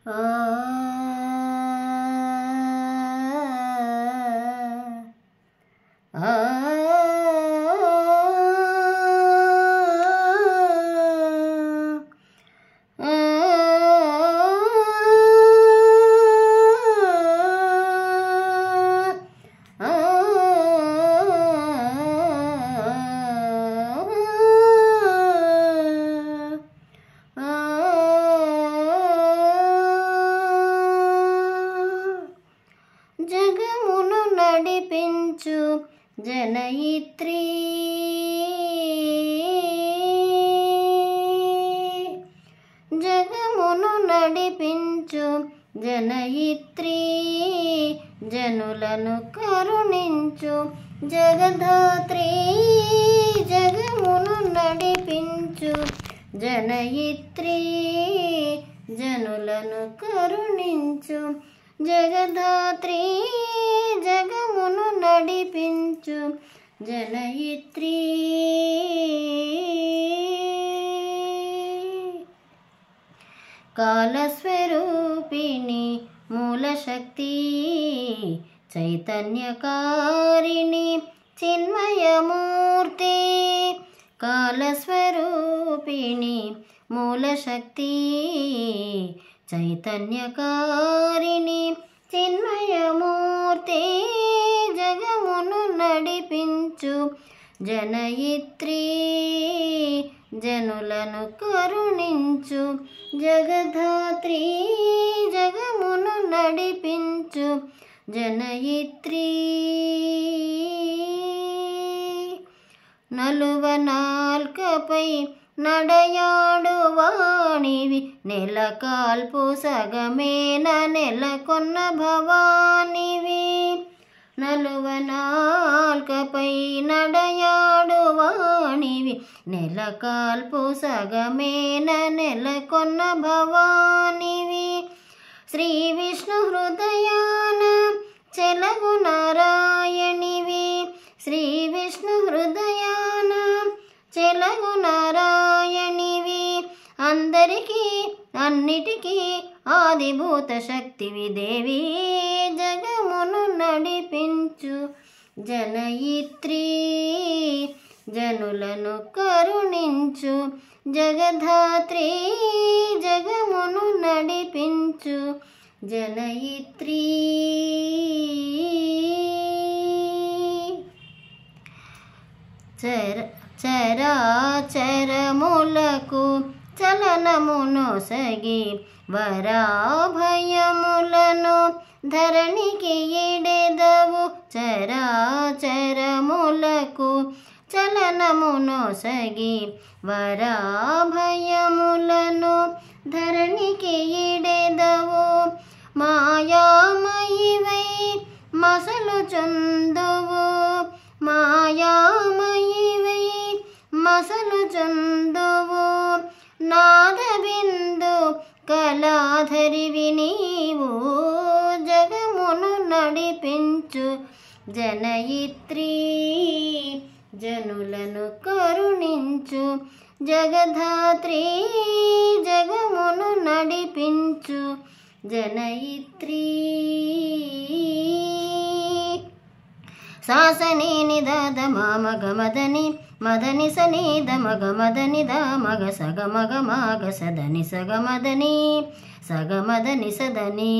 ఆ ఆ జగమును నడిపించు జనయిత్రీ జగమును నడిపించు జనయిత్రీ జనులను కరుణించు జగధాత్రీ జగమును నడిపించు జనయిత్రీ జనులను కరుణించు జగధాత్రీ జగమును నడిపించు జనయిత్రీ కాలస్వరూపిణి మూలశక్తి చైతన్యకారిణి చిన్మయమూర్తి కాలస్వరూపిణి మూలశక్తి చైతన్యకారిణి చిన్మయమూర్తి జగమును నడిపించు జనయిత్రీ జనులను కరుణించు జగధాత్రీ జగమును నడిపించు జనయిత్రీ నలువనాల్కపై నడయాడు వాణివి నెలకాల్పు సగమేన నెలకొన్న భవానివి నలువనాల్కపై నడయాడు వాణివి నెలకాల్పు సగమేన నెలకొన్న భవానివి శ్రీ విష్ణు హృదయాన చెలగు నారాయణివి శ్రీ విష్ణు హృదయాన చెలగు నారాయణివి అందరికీ అన్నిటికీ ఆదిభూత శక్తివి దేవి జగమును నడిపించు జనయిత్రీ జనులను కరుణించు జగధాత్రీ జగమును నడిపించు జనయిత్రీ చరాచరములకు చలనమునొసగి వరాభయములను ధరణికి ఈడెదవు చరాచరములకు చలనమునొసగి వరాభయములను ధరణికి ఈడెదవు మాయామయివై మసలుచుందువు మాయామయివై మసలుచుందువు నాదబిందు కళాధరివి నీవు జగమును నడిపించు జనయిత్రీ జనులను కరుణించు జగధాత్రీ జగమును నడిపించు జనయిత్రీ సాసని నిదాద మామ గమదని మదని సనిద మగ మదని ద మగ సగ మగ మాగ సదని సగమదని సగమదని సదని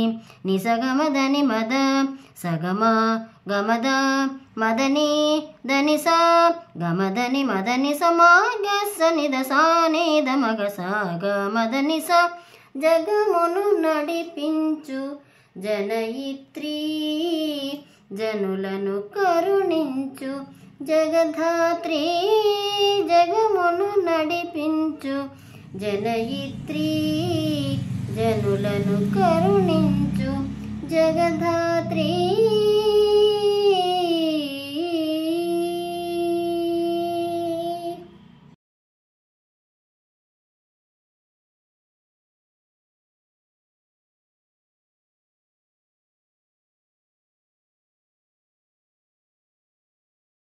నిసగమదని మద సగమ గమద మదని దని స గమదని మదని సమాగ సనిద సానిద మగ సాగ మదని స జగమును నడిపించు జనయిత్రీ జనులను కరుణించు జగధాత్రీ జగమును నడిపించు జనయిత్రీ జనులను కరుణించు జగధాత్రీ